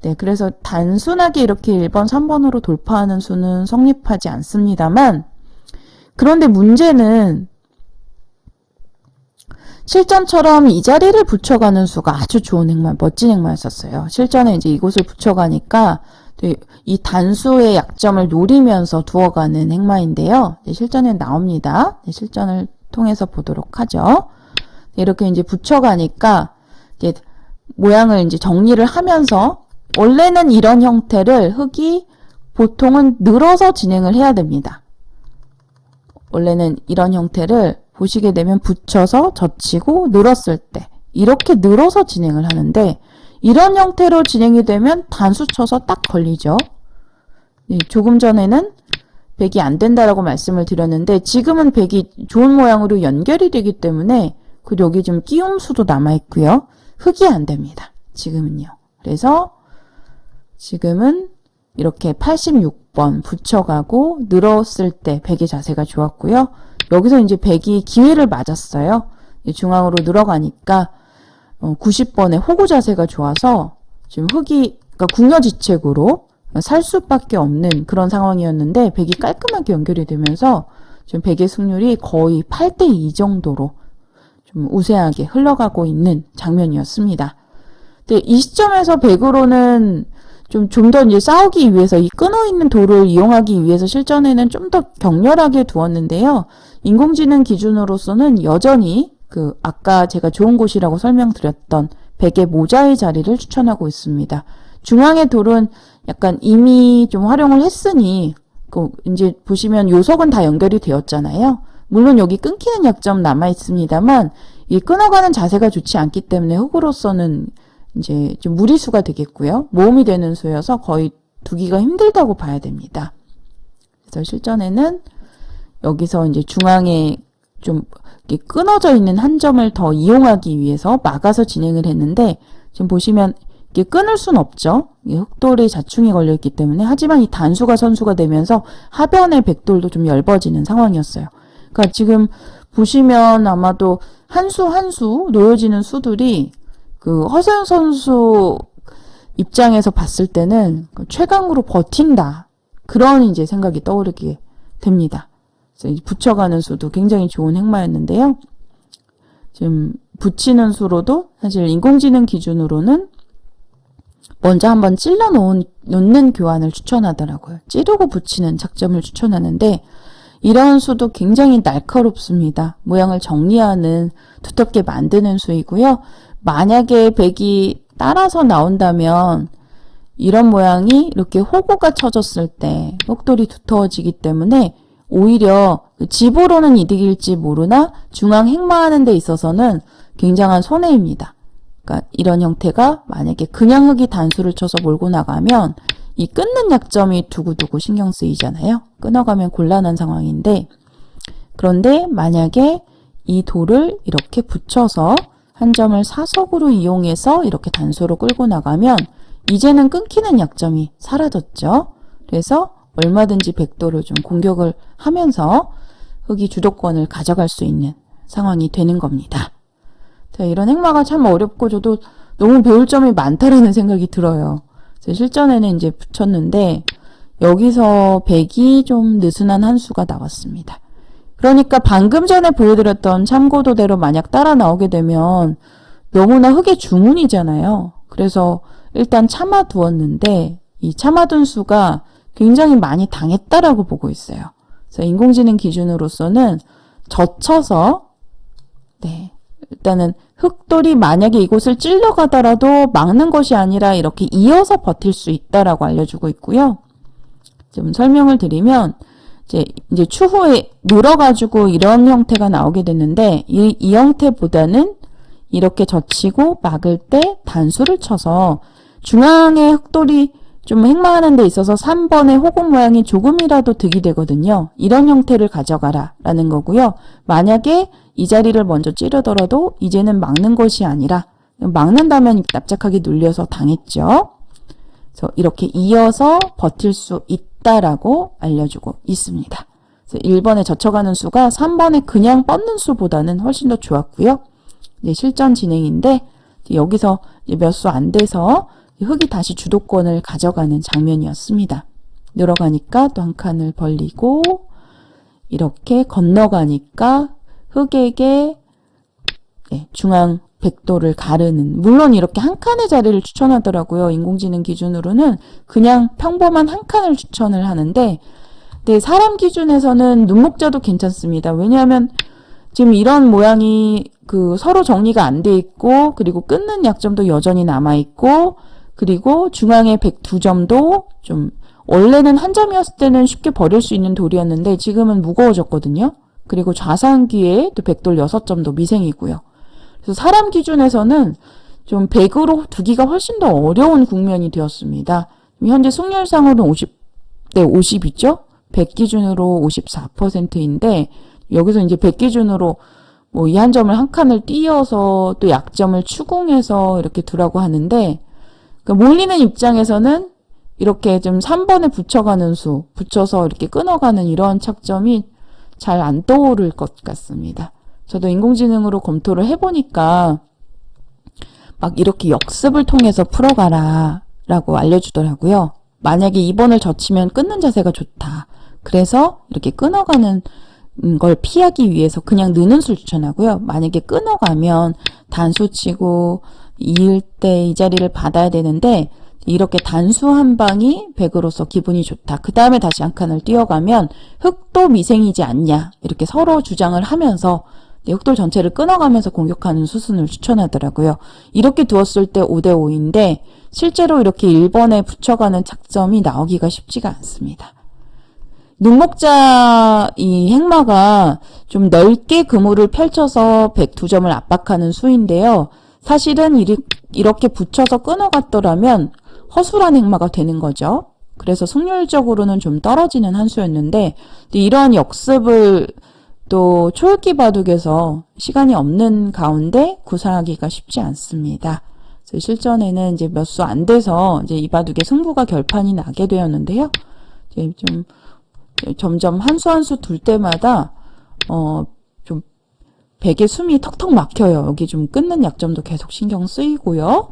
네, 그래서 단순하게 이렇게 1번, 3번으로 돌파하는 수는 성립하지 않습니다만 그런데 문제는 실전처럼 이 자리를 붙여가는 수가 아주 좋은 행마, 멋진 행마였었어요. 실전에 이제 이곳을 붙여가니까 이 단수의 약점을 노리면서 두어가는 행마인데요. 네, 실전에 나옵니다. 네, 실전을 통해서 보도록 하죠. 네, 이렇게 이제 붙여가니까 이제 모양을 이제 정리를 하면서 원래는 이런 형태를 흙이 보통은 늘어서 진행을 해야 됩니다. 원래는 이런 형태를 보시게 되면 붙여서 젖히고 늘었을 때 이렇게 늘어서 진행을 하는데 이런 형태로 진행이 되면 단수 쳐서 딱 걸리죠. 네, 조금 전에는 백이 안 된다라고 말씀을 드렸는데 지금은 백이 좋은 모양으로 연결이 되기 때문에 그리고 여기 좀 끼움수도 남아있고요. 흙이 안 됩니다. 지금은요. 그래서 지금은 이렇게 86번 붙여가고 늘었을 때 백의 자세가 좋았고요. 여기서 이제 백이 기회를 맞았어요. 중앙으로 늘어가니까 90번의 호구 자세가 좋아서 지금 흙이 그러니까 궁여지책으로 살 수밖에 없는 그런 상황이었는데 백이 깔끔하게 연결이 되면서 지금 백의 승률이 거의 8대2 정도로 좀 우세하게 흘러가고 있는 장면이었습니다. 근데 이 시점에서 백으로는 좀 더 이제 싸우기 위해서 이 끊어있는 돌을 이용하기 위해서 실전에는 좀 더 격렬하게 두었는데요. 인공지능 기준으로서는 여전히 아까 제가 좋은 곳이라고 설명드렸던 백의 모자의 자리를 추천하고 있습니다. 중앙의 돌은 약간 이미 좀 활용을 했으니 이제 보시면 요석은 다 연결이 되었잖아요. 물론 여기 끊기는 약점 남아 있습니다만 이 끊어가는 자세가 좋지 않기 때문에 흙으로서는 이제 좀 무리수가 되겠고요. 모험이 되는 수여서 거의 두기가 힘들다고 봐야 됩니다. 그래서 실전에는 여기서 이제 중앙에 좀 끊어져 있는 한 점을 더 이용하기 위해서 막아서 진행을 했는데 지금 보시면 이게 끊을 순 없죠. 흙돌에 자충이 걸려있기 때문에 하지만 이 단수가 선수가 되면서 하변의 백돌도 좀 얇아지는 상황이었어요. 그러니까 지금 보시면 아마도 한 수 한 수 놓여지는 수들이 허서영 선수 입장에서 봤을 때는 최강으로 버틴다. 그런 이제 생각이 떠오르게 됩니다. 그래서 이제 붙여가는 수도 굉장히 좋은 행마였는데요. 지금 붙이는 수로도 사실 인공지능 기준으로는 먼저 한번 찔러 놓는 교환을 추천하더라고요. 찌르고 붙이는 작점을 추천하는데 이런 수도 굉장히 날카롭습니다. 모양을 정리하는, 두텁게 만드는 수이고요. 만약에 백이 따라서 나온다면 이런 모양이 이렇게 호구가 쳐졌을 때 흑돌이 두터워지기 때문에 오히려 집으로는 이득일지 모르나 중앙 행마하는 데 있어서는 굉장한 손해입니다. 그러니까 이런 형태가 만약에 그냥 흙이 단수를 쳐서 몰고 나가면 이 끊는 약점이 두고두고 신경 쓰이잖아요. 끊어가면 곤란한 상황인데, 그런데 만약에 이 돌을 이렇게 붙여서 한 점을 사석으로 이용해서 이렇게 단수로 끌고 나가면 이제는 끊기는 약점이 사라졌죠. 그래서 얼마든지 백도를 좀 공격을 하면서 흙이 주도권을 가져갈 수 있는 상황이 되는 겁니다. 자, 이런 행마가 참 어렵고 저도 너무 배울 점이 많다라는 생각이 들어요. 실전에는 이제 붙였는데 여기서 백이 좀 느슨한 한 수가 나왔습니다. 그러니까 방금 전에 보여드렸던 참고도대로 만약 따라 나오게 되면 너무나 흙의 주문이잖아요. 그래서 일단 참아두었는데 이 참아둔 수가 굉장히 많이 당했다라고 보고 있어요. 그래서 인공지능 기준으로서는 젖혀서 일단은 흑돌이 만약에 이곳을 찔러가더라도 막는 것이 아니라 이렇게 이어서 버틸 수 있다라고 알려주고 있고요. 좀 설명을 드리면 이제 추후에 늘어가지고 이런 형태가 나오게 됐는데 이 형태보다는 이렇게 젖히고 막을 때 단수를 쳐서 중앙에 흑돌이 좀 행마하는 데 있어서 3번의 호구 모양이 조금이라도 득이 되거든요. 이런 형태를 가져가라 라는 거고요. 만약에 이 자리를 먼저 찌르더라도 이제는 막는 것이 아니라 막는다면 납작하게 눌려서 당했죠. 그래서 이렇게 이어서 버틸 수 있다라고 알려주고 있습니다. 그래서 1번에 젖혀가는 수가 3번에 그냥 뻗는 수보다는 훨씬 더 좋았고요. 이제 실전 진행인데 여기서 몇 수 안 돼서 흙이 다시 주도권을 가져가는 장면이었습니다. 늘어가니까 또 한 칸을 벌리고 이렇게 건너가니까 흙에게 중앙 백도를 가르는, 물론 이렇게 한 칸의 자리를 추천하더라고요. 인공지능 기준으로는 그냥 평범한 한 칸을 추천을 하는데 사람 기준에서는 눈목자도 괜찮습니다. 왜냐하면 지금 이런 모양이 서로 정리가 안 돼 있고 그리고 끊는 약점도 여전히 남아 있고 그리고 중앙에 102점도 좀 원래는 한 점이었을 때는 쉽게 버릴 수 있는 돌이었는데 지금은 무거워졌거든요. 그리고 좌상귀에 또 백돌 6점도 미생이고요. 그래서 사람 기준에서는 좀 100으로 두기가 훨씬 더 어려운 국면이 되었습니다. 현재 승률상으로는 50대 50이죠. 100 기준으로 54%인데 여기서 이제 100 기준으로 이 한 점을 한 칸을 띄어서 또 약점을 추궁해서 이렇게 두라고 하는데 몰리는 입장에서는 이렇게 좀 3번에 붙여가는 수, 붙여서 이렇게 끊어가는 이런 착점이 잘 안 떠오를 것 같습니다. 저도 인공지능으로 검토를 해보니까 막 이렇게 역습을 통해서 풀어가라 라고 알려주더라고요. 만약에 2번을 젖히면 끊는 자세가 좋다. 그래서 이렇게 끊어가는 걸 피하기 위해서 그냥 느는 수를 추천하고요. 만약에 끊어가면 단수 치고 이을 때 이 자리를 받아야 되는데 이렇게 단수 한 방이 100으로서 기분이 좋다. 그 다음에 다시 한 칸을 뛰어가면 흙도 미생이지 않냐. 이렇게 서로 주장을 하면서 흑돌 전체를 끊어가면서 공격하는 수순을 추천하더라고요. 이렇게 두었을 때 5대5인데 실제로 이렇게 1번에 붙여가는 착점이 나오기가 쉽지가 않습니다. 눈목자 이 행마가 좀 넓게 그물을 펼쳐서 102점을 압박하는 수인데요. 사실은 이렇게 붙여서 끊어갔더라면 허술한 행마가 되는 거죠. 그래서 승률적으로는 좀 떨어지는 한 수였는데 이러한 역습을 또 초읽기 바둑에서 시간이 없는 가운데 구사하기가 쉽지 않습니다. 그래서 실전에는 이제 몇 수 안 돼서 이제 이 바둑의 승부가 결판이 나게 되었는데요. 이제 좀 점점 한 수 한 수 둘 때마다 좀 백의 숨이 턱턱 막혀요. 여기 좀 끊는 약점도 계속 신경 쓰이고요.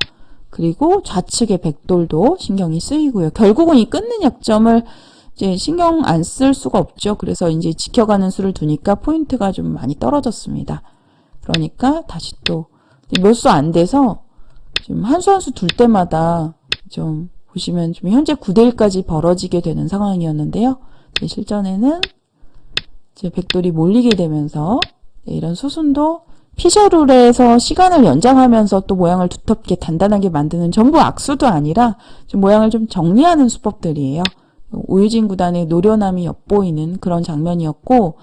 그리고 좌측의 백돌도 신경이 쓰이고요. 결국은 이 끊는 약점을 이제 신경 안 쓸 수가 없죠. 그래서 이제 지켜가는 수를 두니까 포인트가 좀 많이 떨어졌습니다. 그러니까 다시 또 몇 수 안 돼서 지금 한 수 한 수 둘 때마다 좀 보시면 좀 현재 9대1까지 벌어지게 되는 상황이었는데요. 실전에는 이제 백돌이 몰리게 되면서 이런 수순도 피셔룰에서 시간을 연장하면서 또 모양을 두텁게 단단하게 만드는 전부 악수도 아니라 좀 모양을 좀 정리하는 수법들이에요. 오유진 구단의 노련함이 엿보이는 그런 장면이었고,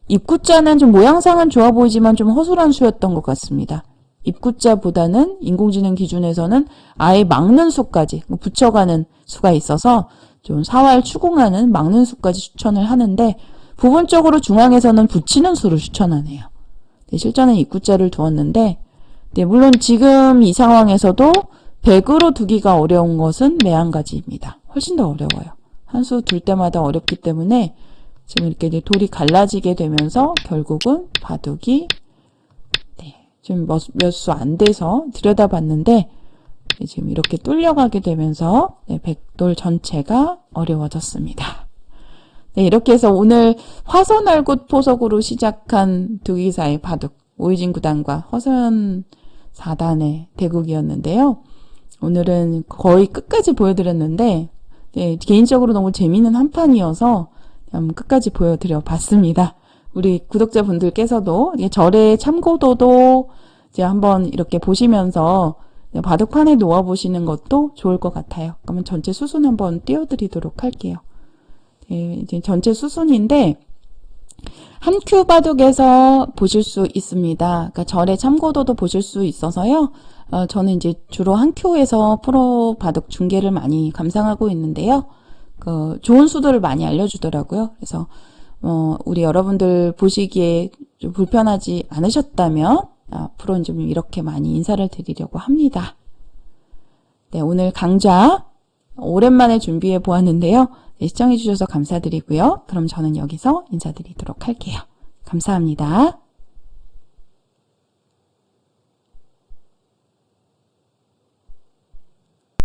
입구자는 좀 모양상은 좋아 보이지만 좀 허술한 수였던 것 같습니다. 입구자보다는 인공지능 기준에서는 아예 막는 수까지 붙여가는 수가 있어서 좀 사활 추궁하는 막는 수까지 추천을 하는데, 부분적으로 중앙에서는 붙이는 수를 추천하네요. 네, 실전은 입구자를 두었는데, 네, 물론 지금 이 상황에서도 100으로 두기가 어려운 것은 매한가지입니다. 훨씬 더 어려워요. 한 수 둘 때마다 어렵기 때문에 지금 이렇게 이제 돌이 갈라지게 되면서 결국은 바둑이 지금 몇 수 안 돼서 들여다봤는데 지금 이렇게 뚫려가게 되면서 백돌 전체가 어려워졌습니다. 네, 이렇게 해서 오늘 화선알굿 포석으로 시작한 두기사의 바둑, 오유진 구단과 허선 4단의 대국이었는데요. 오늘은 거의 끝까지 보여드렸는데 개인적으로 너무 재미있는 한 판이어서 끝까지 보여드려 봤습니다. 우리 구독자분들께서도 절의 참고도도 이제 한번 이렇게 보시면서 바둑판에 놓아보시는 것도 좋을 것 같아요. 그러면 전체 수순 한번 띄워드리도록 할게요. 이제 전체 수순인데 한 큐 바둑에서 보실 수 있습니다. 그러니까 절의 참고도도 보실 수 있어서요. 저는 이제 주로 한 큐에서 프로 바둑 중계를 많이 감상하고 있는데요. 좋은 수도를 많이 알려주더라고요. 그래서 우리 여러분들 보시기에 좀 불편하지 않으셨다면 앞으로는 좀 이렇게 많이 인사를 드리려고 합니다. 네, 오늘 강좌 오랜만에 준비해 보았는데요. 네, 시청해 주셔서 감사드리고요. 그럼 저는 여기서 인사드리도록 할게요. 감사합니다.